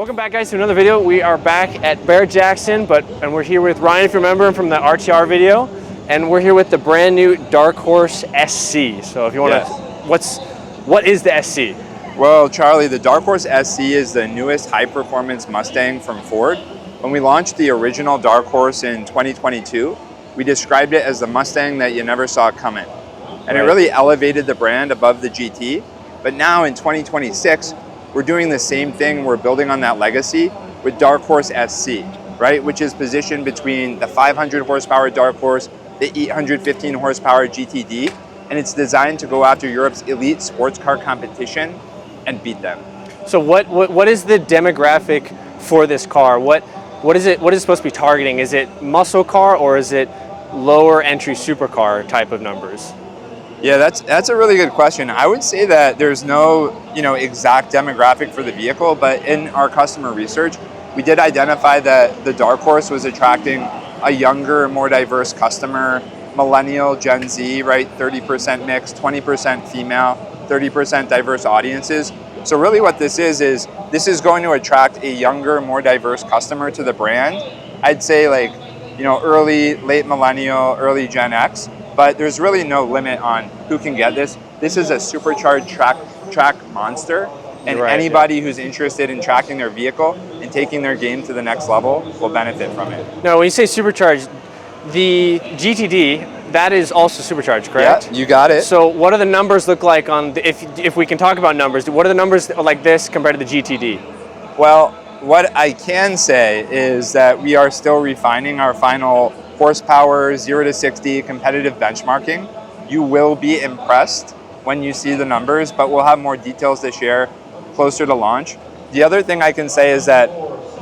Welcome back, guys, to another video. We are back at Barrett-Jackson, and we're here with Ryan, if you remember him from the RTR video, and we're here with the brand new Darkhorse SC. So if you want to, what is the SC? Well, Charlie, the Darkhorse SC is the newest high-performance Mustang from Ford. When we launched the original Darkhorse in 2022, we described it as the Mustang that you never saw coming. And it really elevated the brand above the GT. But now in 2026, we're doing the same thing. We're building on that legacy with Darkhorse SC, right? Which is positioned between the 500 horsepower Darkhorse, the 815 horsepower GTD, and it's designed to go after Europe's elite sports car competition and beat them. So what is the demographic for this car? What is it supposed to be targeting? Is it muscle car or is it lower entry supercar type of numbers? Yeah, that's a really good question. I would say that there's no exact demographic for the vehicle, but in our customer research, we did identify that the Darkhorse was attracting a younger, more diverse customer, millennial, Gen Z, right? 30% mixed, 20% female, 30% diverse audiences. So really what this is going to attract a younger, more diverse customer to the brand. I'd say early, late millennial, early Gen X. But there's really no limit on who can get this. This is a supercharged track monster, and anybody who's interested in tracking their vehicle and taking their game to the next level will benefit from it. Now, when you say supercharged, the GTD, that is also supercharged, correct? Yeah, you got it. So what do the numbers look like on, if we can talk about numbers, what are the numbers like this compared to the GTD? Well, what I can say is that we are still refining our final horsepower 0 to 60 competitive benchmarking. You will be impressed when you see the numbers, but we'll have more details to share closer to launch. The other thing I can say is that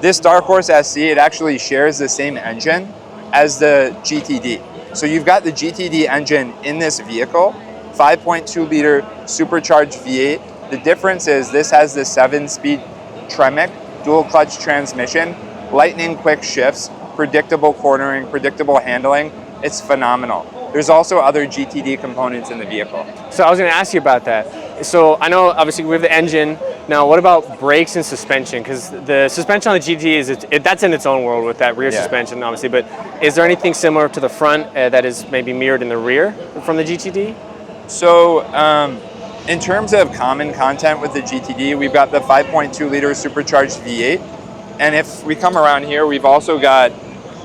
this Darkhorse SC, it actually shares the same engine as the GTD. So you've got the GTD engine in this vehicle, 5.2 liter supercharged V8. The difference is this has the 7-speed Tremec dual clutch transmission, lightning quick shifts, predictable cornering, predictable handling. It's phenomenal. There's also other GTD components in the vehicle. So I was going to ask you about that. So I know obviously we have the engine. Now what about brakes and suspension? Because the suspension on the GT that's in its own world with that rear suspension obviously, but is there anything similar to the front that is maybe mirrored in the rear from the GTD? So in terms of common content with the GTD, we've got the 5.2 liter supercharged V8. And if we come around here, we've also got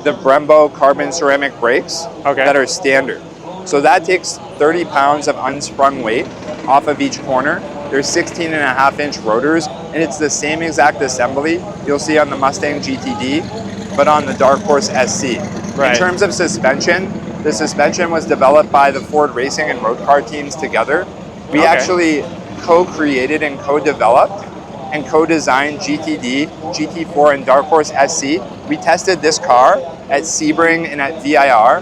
the Brembo carbon ceramic brakes that are standard. So that takes 30 pounds of unsprung weight off of each corner. There's 16.5-inch rotors, and it's the same exact assembly you'll see on the Mustang GTD, but on the Darkhorse SC. In terms of suspension, the suspension was developed by the Ford racing and road car teams together. We actually co-created and co-developed and co-designed GTD, GT4, and Darkhorse SC. We tested this car at Sebring and at VIR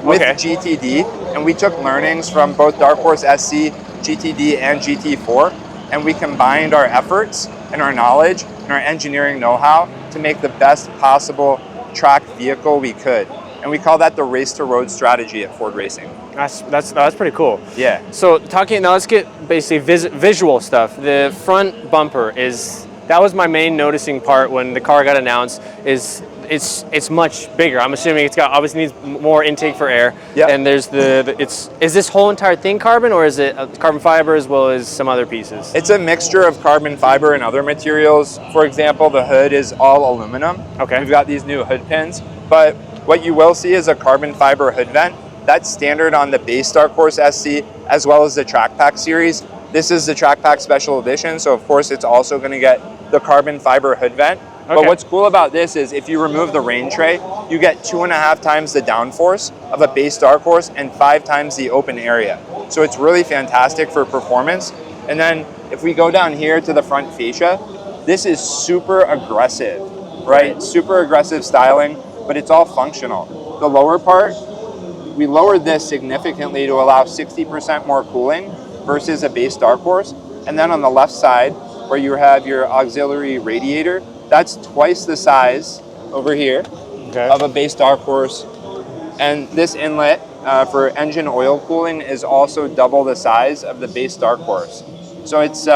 with GTD, and we took learnings from both Darkhorse SC, GTD, and GT4, and we combined our efforts and our knowledge and our engineering know-how to make the best possible track vehicle we could. And we call that the race to road strategy at Ford Racing. That's pretty cool. Yeah. So now let's get basically visual stuff. The front bumper that was my main noticing part when the car got announced. It's much bigger. I'm assuming it's got obviously needs more intake for air. Yeah. And there's is this whole entire thing carbon, or is it carbon fiber as well as some other pieces? It's a mixture of carbon fiber and other materials. For example, the hood is all aluminum. Okay. We've got these new hood pins, but what you will see is a carbon fiber hood vent. That's standard on the base Darkhorse SC as well as the Track Pack series. This is the Track Pack Special Edition, so of course it's also going to get the carbon fiber hood vent. But what's cool about this is if you remove the rain tray, you get 2.5 times the downforce of a base Darkhorse and 5 times the open area. So it's really fantastic for performance. And then if we go down here to the front fascia, this is super aggressive, right? Super aggressive styling, but it's all functional. The lower part, we lowered this significantly to allow 60% more cooling versus a base Darkhorse. And then on the left side, where you have your auxiliary radiator, that's twice the size over here of a base Darkhorse. And this inlet for engine oil cooling is also double the size of the base Darkhorse. So it's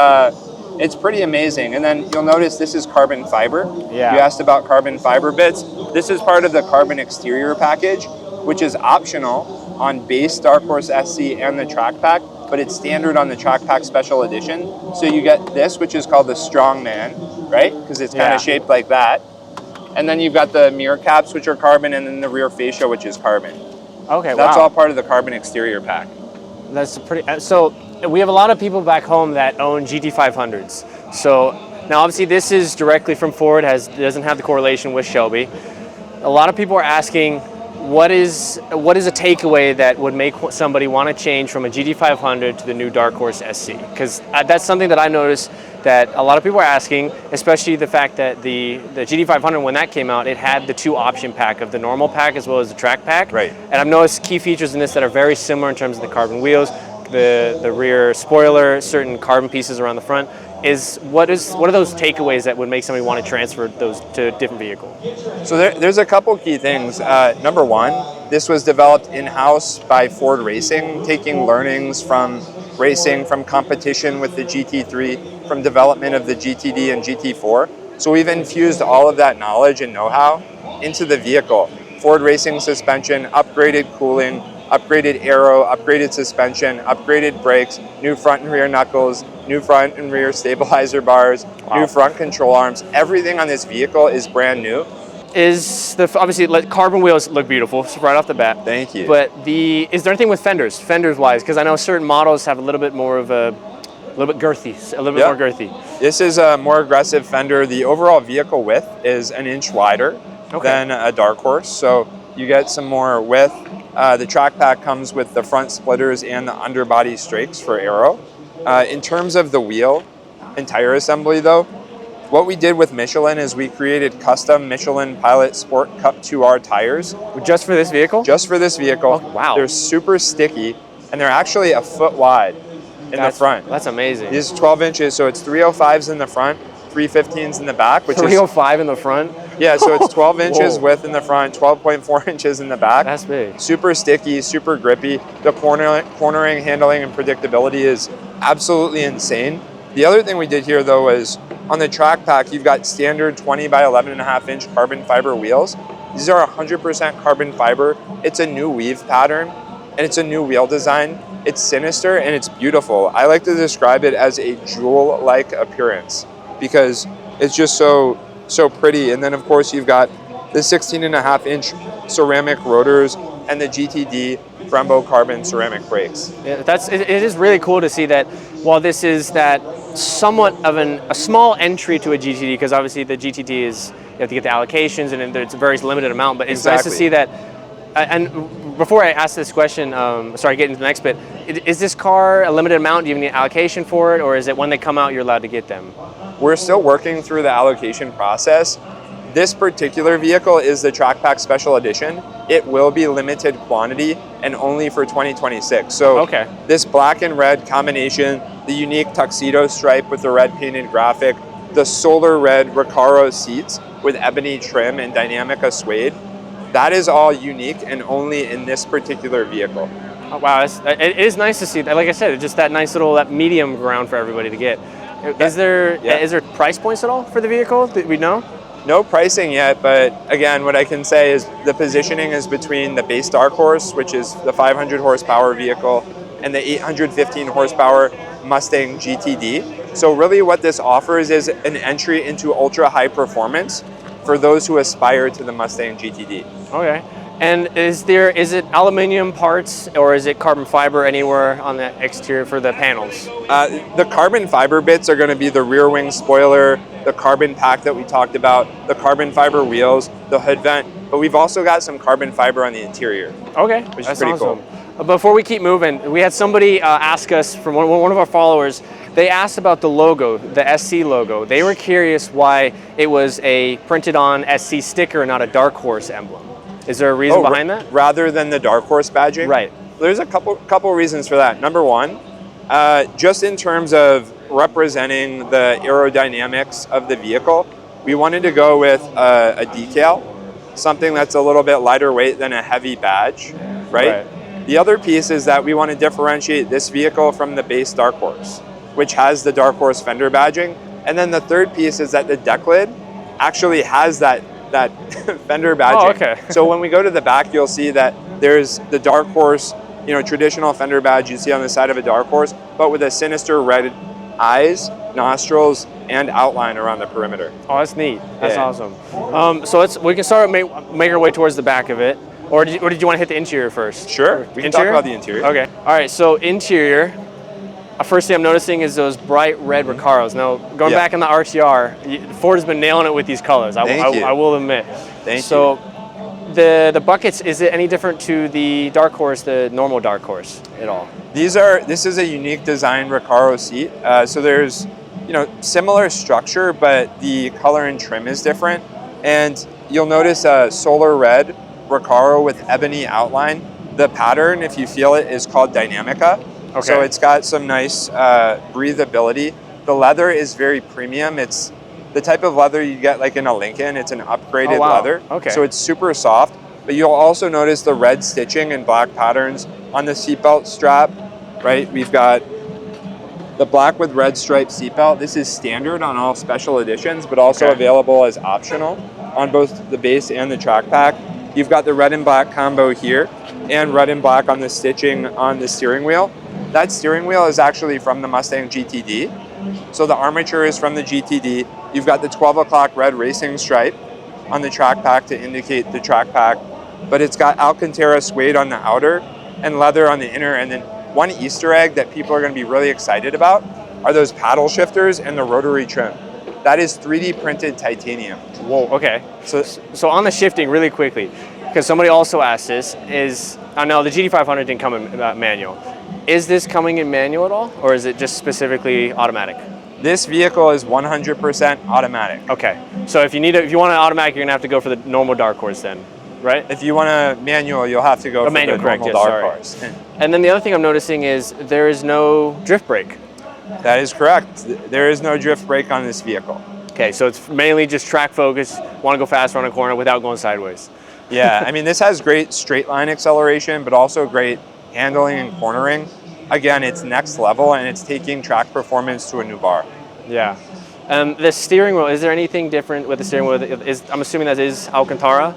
It's pretty amazing. And then you'll notice this is carbon fiber. Yeah. You asked about carbon fiber bits. This is part of the carbon exterior package, which is optional on base Darkhorse SC and the track pack, but it's standard on the track pack special edition. So you get this, which is called the Strongman, right? Because it's kind of shaped like that. And then you've got the mirror caps, which are carbon, and then the rear fascia, which is carbon. Okay, That's all part of the carbon exterior pack. That's pretty. So we have a lot of people back home that own GT500s. So now, obviously, this is directly from Ford. Doesn't have the correlation with Shelby. A lot of people are asking, what is a takeaway that would make somebody want to change from a GT500 to the new Darkhorse SC? Because that's something that I noticed that a lot of people are asking, especially the fact that the GT500, when that came out, it had the 2 option pack of the normal pack as well as the track pack. Right. And I've noticed key features in this that are very similar in terms of the carbon wheels, the rear spoiler, certain carbon pieces around the front. What are those takeaways that would make somebody want to transfer those to a different vehicle? So there's a couple key things. Number one, this was developed in-house by Ford Racing, taking learnings from racing, from competition with the GT3, from development of the GTD and GT4. So we've infused all of that knowledge and know-how into the vehicle. Ford Racing suspension, upgraded cooling, upgraded aero, upgraded suspension, upgraded brakes, new front and rear knuckles, new front and rear stabilizer bars, new front control arms. Everything on this vehicle is brand new. Obviously carbon wheels look beautiful right off the bat. Thank you. But is there anything with fenders wise? Because I know certain models have a little bit more of a little bit more girthy. This is a more aggressive fender. The overall vehicle width is an inch wider than a Darkhorse, so you get some more width. The track pack comes with the front splitters and the underbody strakes for aero. In terms of the wheel and tire assembly though, what we did with Michelin is we created custom Michelin Pilot Sport Cup 2R tires. Just for this vehicle? Just for this vehicle. Oh, wow. They're super sticky, and they're actually a foot wide in the front. That's amazing. These 12 inches, so it's 305s in the front, 315s in the back. Which 305 in the front? Yeah, so it's 12 inches width in the front, 12.4 inches in the back. That's big. Super sticky, super grippy. The cornering, handling, and predictability is absolutely insane. The other thing we did here though is on the track pack, you've got standard 20 by 11.5 inch carbon fiber wheels. These are 100% carbon fiber. It's a new weave pattern and it's a new wheel design. It's sinister and it's beautiful. I like to describe it as a jewel-like appearance because it's just so pretty. And then of course you've got the 16.5 inch ceramic rotors and the GTD Brembo carbon ceramic brakes. Yeah, it is really cool to see that while this is that somewhat of a small entry to a GTD, because obviously the GTD is, you have to get the allocations and it's a very limited amount, but it's nice to see that. And before I ask this question, get into the next bit, is this car a limited amount? Do you have any allocation for it, or is it when they come out you're allowed to get them? We're still working through the allocation process. This particular vehicle is the Track Pack Special Edition. It will be limited quantity and only for 2026. So this black and red combination, the unique tuxedo stripe with the red painted graphic, the solar red Recaro seats with ebony trim and Dynamica suede, that is all unique and only in this particular vehicle. Oh, wow, it is nice to see. Like I said, just that nice little medium ground for everybody to get. Is there price points at all for the vehicle that we know? No pricing yet, but again, what I can say is the positioning is between the base Darkhorse, which is the 500 horsepower vehicle, and the 815 horsepower Mustang GTD. So really what this offers is an entry into ultra high performance for those who aspire to the Mustang GTD. Okay. And is it aluminum parts or is it carbon fiber anywhere on the exterior for the panels? The carbon fiber bits are going to be the rear wing spoiler, the carbon pack that we talked about, the carbon fiber wheels, the hood vent, but we've also got some carbon fiber on the interior. Okay, which is pretty cool. Before we keep moving, we had somebody ask us from one of our followers. They asked about the logo, the SC logo. They were curious why it was a printed on SC sticker, not a Darkhorse emblem. Is there a reason behind that? Rather than the Darkhorse badging? Right. There's a couple reasons for that. Number one, just in terms of representing the aerodynamics of the vehicle, we wanted to go with a decal, something that's a little bit lighter weight than a heavy badge, right? The other piece is that we want to differentiate this vehicle from the base Darkhorse. which has the Dark Horse fender badging. And then the third piece is that the deck lid actually has that fender badging. Oh, okay. So when we go to the back, you'll see that there's the Dark Horse, traditional fender badge you see on the side of a Dark Horse, but with a sinister red eyes, nostrils, and outline around the perimeter. Oh, that's neat. That's Yeah. awesome. So we can start make our way towards the back of it, or did you want to hit the interior first? Sure, we can talk about the interior. Okay. All right. So interior. First thing I'm noticing is those bright red Recaros. Now, going back in the RTR, Ford has been nailing it with these colors. I will admit. Thank you. So, the buckets, is it any different to the Dark Horse, the normal Dark Horse at all? This is a unique design Recaro seat. So there's, similar structure, but the color and trim is different. And you'll notice a solar red Recaro with ebony outline. The pattern, if you feel it, is called Dynamica. Okay. So it's got some nice breathability. The leather is very premium. It's the type of leather you get like in a Lincoln. It's an upgraded leather. Okay. So it's super soft. But you'll also notice the red stitching and black patterns on the seatbelt strap, right? We've got the black with red striped seatbelt. This is standard on all special editions, but also available as optional on both the base and the track pack. You've got the red and black combo here and red and black on the stitching on the steering wheel. That steering wheel is actually from the Mustang GTD. So the armature is from the GTD. You've got the 12 o'clock red racing stripe on the track pack to indicate the track pack, but it's got Alcantara suede on the outer and leather on the inner. And then one Easter egg that people are going to be really excited about are those paddle shifters and the rotary trim. That is 3D printed titanium. Whoa, okay. So on the shifting, really quickly, because somebody also asked this, I know the GT500 didn't come in manual. Is this coming in manual at all, or is it just specifically automatic? This vehicle is 100% automatic. Okay, so if you want an automatic, you're gonna have to go for the normal Dark Horse then, right? If you want a manual, you'll have to go for manual, the normal Dark Horse. And then the other thing I'm noticing is there is no drift brake. That is correct. There is no drift brake on this vehicle. Okay, so it's mainly just track focus, want to go fast around a corner without going sideways. Yeah, I mean, this has great straight line acceleration, but also great handling and cornering. Again, it's next level and it's taking track performance to a new bar. Yeah. The steering wheel, is there anything different with the steering wheel? I'm assuming that is Alcantara?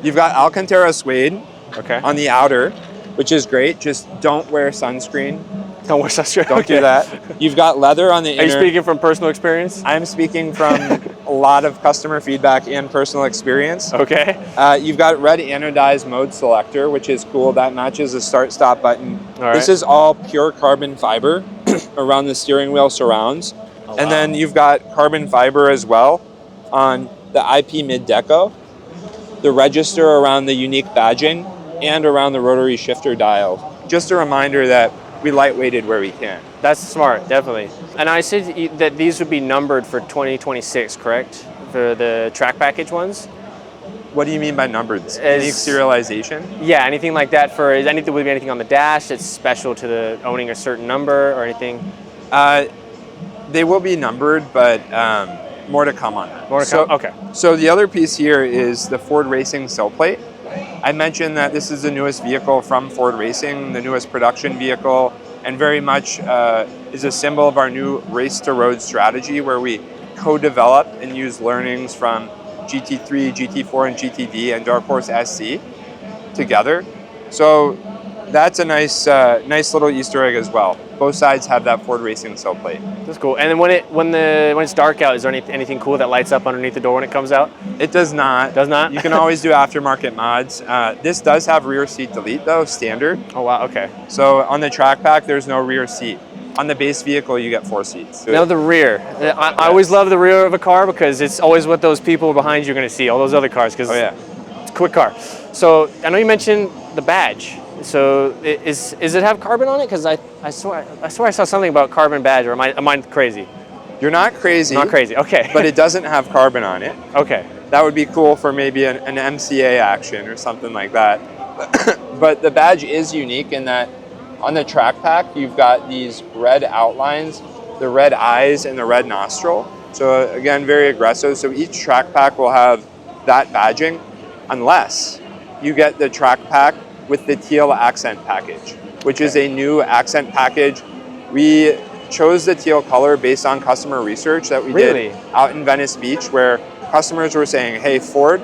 You've got Alcantara suede Okay. on the outer, which is great. Just don't wear sunscreen. Don't wear sunscreen. Don't do that. You've got leather on the inner. Are you speaking from personal experience? I'm speaking from a lot of customer feedback and personal experience. Okay. You've got red anodized mode selector, which is cool. That matches the start-stop button. All right. This is all pure carbon fiber around the steering wheel surrounds. Oh, and wow. then you've got carbon fiber as well on the IP mid-deco, the register around the unique badging, and around the rotary shifter dial. Just a reminder that we lightweighted where we can. That's smart, definitely. And I said that these would be numbered for 2026, correct? For the track package ones? What do you mean by numbered? Unique serialization? Yeah, anything like that would be anything on the dash that's special to the owning a certain number or anything? They will be numbered, but more to come on that. More to come? Okay. So the other piece here is the Ford Racing sill plate. I mentioned that this is the newest vehicle from Ford Racing, the newest production vehicle, and very much is a symbol of our new race to road strategy where we co-develop and use learnings from GT3, GT4, and GTD and Darkhorse SC together. So that's a nice little Easter egg as well. Both sides have that Ford Racing sill plate. That's cool. And then when it's dark out, is there anything cool that lights up underneath the door when it comes out? It does not. Does not? You can always do aftermarket mods. This does have rear seat delete though, standard. Oh wow, okay. So on the track pack, there's no rear seat. On the base vehicle, you get 4 seats. Now the rear. I always love the rear of a car because it's always what those people behind you are going to see, all those other cars, because it's a quick car. So I know you mentioned the badge. So is it have carbon on it? Because I swear I saw something about carbon badge, or am I crazy? You're not crazy. Not crazy, okay. But it doesn't have carbon on it. Okay. That would be cool for maybe an MCA action or something like that. But the badge is unique in that on the track pack, you've got these red outlines, the red eyes, and the red nostril. So again, very aggressive. So each track pack will have that badging, unless you get the track pack with the teal accent package, which is a new accent package. We chose the teal color based on customer research that we Really? did out in Venice Beach, where customers were saying, hey, Ford,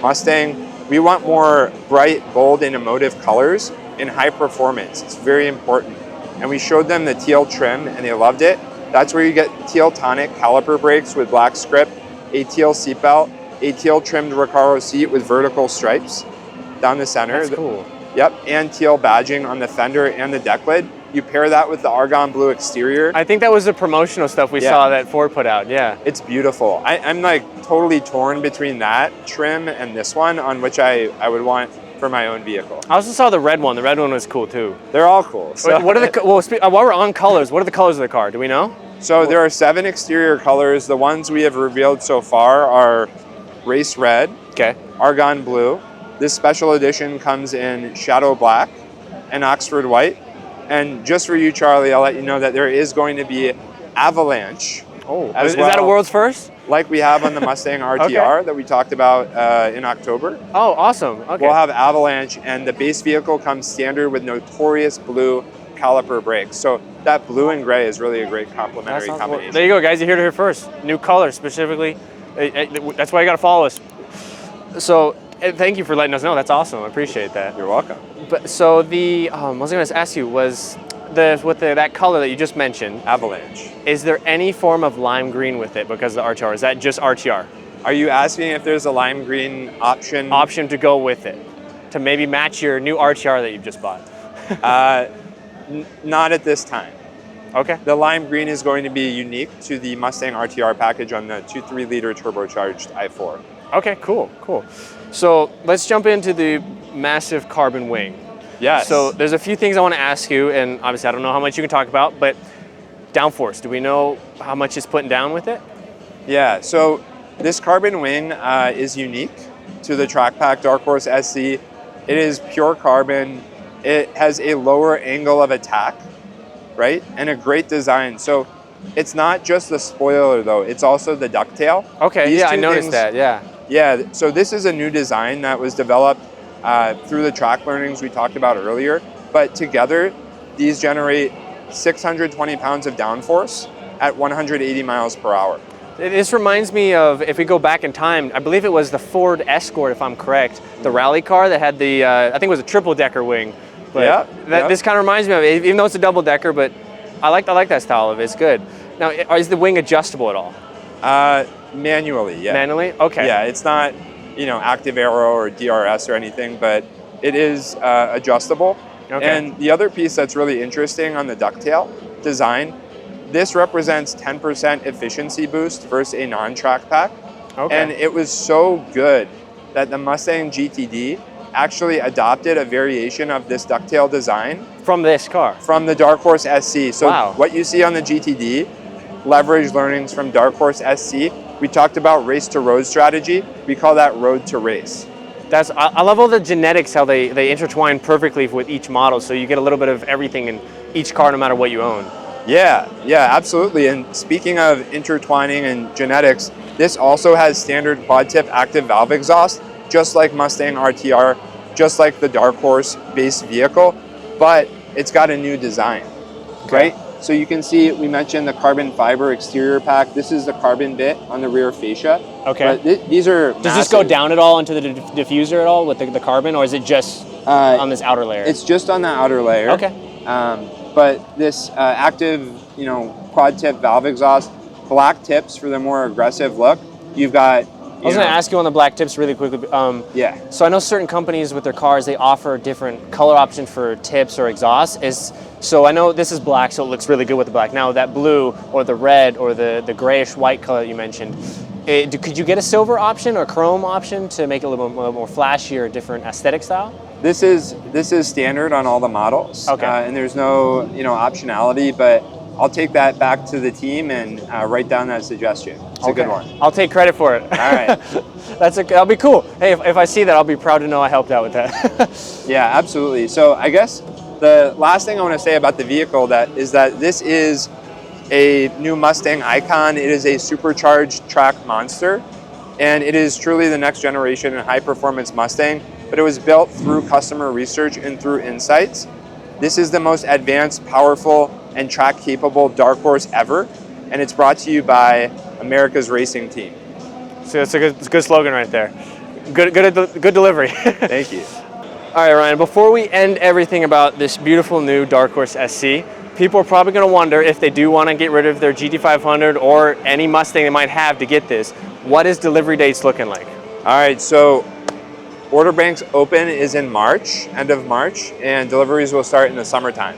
Mustang, we want more bright, bold, and emotive colors in high performance. It's very important. And we showed them the teal trim and they loved it. That's where you get teal tonic caliper brakes with black script, a teal seatbelt, a teal trimmed Recaro seat with vertical stripes down the center. That's cool. Yep, and teal badging on the fender and the deck lid. You pair that with the argon blue exterior. I think that was the promotional stuff we saw that Ford put out, yeah. It's beautiful. I'm like totally torn between that trim and this one on which I would want for my own vehicle. I also saw the red one. The red one was cool too. They're all cool. So. What are the, well, while we're on colors, what are the colors of the car? Do we know? So there are 7 exterior colors. The ones we have revealed so far are race red, okay, argon blue. This special edition comes in shadow black and Oxford white. And just for you, Charlie, I'll let you know that there is going to be avalanche. Oh, is that a world's first? Like we have on the Mustang RTR that we talked about in October. Oh, awesome. Okay. We'll have avalanche, and the base vehicle comes standard with notorious blue caliper brakes. So that blue and gray is really a great complementary combination. Well, there you go, guys. You heard it here first. New color specifically. That's why you got to follow us. So thank you for letting us know. That's awesome. I appreciate that. You're welcome. But so the I was going to ask you was that color that you just mentioned, avalanche. Is there any form of lime green with it because of the RTR? Is that just RTR? Are you asking if there's a lime green option? Option to go with it, to maybe match your new RTR that you've just bought? Not at this time. Okay. The lime green is going to be unique to the Mustang RTR package on the 2.3 liter turbocharged i4. Okay, cool. So let's jump into the massive carbon wing. Yes. So there's a few things I want to ask you, and obviously I don't know how much you can talk about, but downforce, do we know how much is putting down with it? Yeah, so this carbon wing is unique to the track pack Darkhorse SC. It is pure carbon. It has a lower angle of attack, right? And a great design. So it's not just the spoiler though, it's also the ducktail. Okay, I noticed that, yeah. Yeah, so this is a new design that was developed through the track learnings we talked about earlier, but together these generate 620 pounds of downforce at 180 miles per hour. This reminds me of, if we go back in time, I believe it was the Ford Escort, if I'm correct, the rally car that had the, I think it was a triple-decker wing. But this kind of reminds me of it, even though it's a double-decker, but I like that style of it, it's good. Now, is the wing adjustable at all? Manually, yeah. Manually? Okay. Yeah, it's not, active aero or DRS or anything, but it is adjustable. Okay. And the other piece that's really interesting on the ducktail design, this represents 10% efficiency boost versus a non-track pack. Okay. And it was so good that the Mustang GTD actually adopted a variation of this ducktail design. From this car? From the Darkhorse SC. So what you see on the GTD, leverage learnings from Darkhorse SC. We talked about race to road strategy. We call that road to race. I love all the genetics, how they intertwine perfectly with each model, so you get a little bit of everything in each car no matter what you own. Yeah, absolutely. And speaking of intertwining and genetics, this also has standard quad tip active valve exhaust, just like Mustang RTR, just like the Darkhorse base vehicle, but it's got a new design, right? So you can see, we mentioned the carbon fiber exterior pack. This is the carbon bit on the rear fascia. Okay. But these are Does this go down at all into the diffuser at all with the carbon, or is it just on this outer layer? It's just on the outer layer. Okay. But this active, quad tip valve exhaust, black tips for the more aggressive look. You've got. I was going to ask you on the black tips really quickly. Yeah. So I know certain companies with their cars, they offer different color options for tips or exhausts. So I know this is black, so it looks really good with the black. Now that blue or the red or the grayish white color that you mentioned, could you get a silver option or chrome option to make it a little more flashy or different aesthetic style? This is standard on all the models. Okay. And there's no optionality, but I'll take that back to the team and write down that suggestion. It's a good one. I'll take credit for it. All right. That'll be cool. Hey, if I see that, I'll be proud to know I helped out with that. Yeah, absolutely. So I guess the last thing I want to say about the vehicle is that this is a new Mustang icon. It is a supercharged track monster, and it is truly the next generation in high performance Mustang, but it was built through customer research and through insights. This is the most advanced, powerful, and track-capable Dark Horse ever, and it's brought to you by America's racing team. So it's a good slogan right there. Good delivery. Thank you. All right, Ryan, before we end everything about this beautiful new Darkhorse SC, people are probably going to wonder if they do want to get rid of their GT500 or any Mustang they might have to get this. What is delivery dates looking like? All right, so order banks open is in March, end of March, and deliveries will start in the summertime.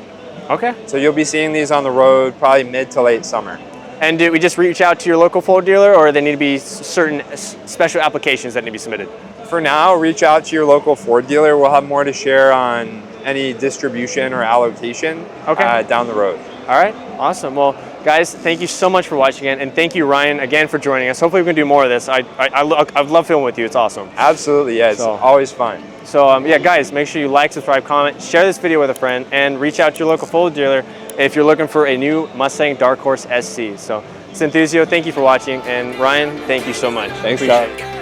Okay. So you'll be seeing these on the road probably mid to late summer. And do we just reach out to your local Ford dealer, or there need to be certain special applications that need to be submitted? For now, reach out to your local Ford dealer. We'll have more to share on any distribution or allocation down the road. All right, awesome. Well, guys, thank you so much for watching it, and thank you, Ryan, again for joining us. Hopefully we can do more of this. I love filming with you. It's awesome. Absolutely, yeah. It's always fun. So yeah, guys, make sure you like, subscribe, comment, share this video with a friend, and reach out to your local Ford dealer if you're looking for a new Mustang Dark Horse SC. So, Synthusio, thank you for watching, and Ryan, thank you so much. Thanks, Appreciate Scott. it.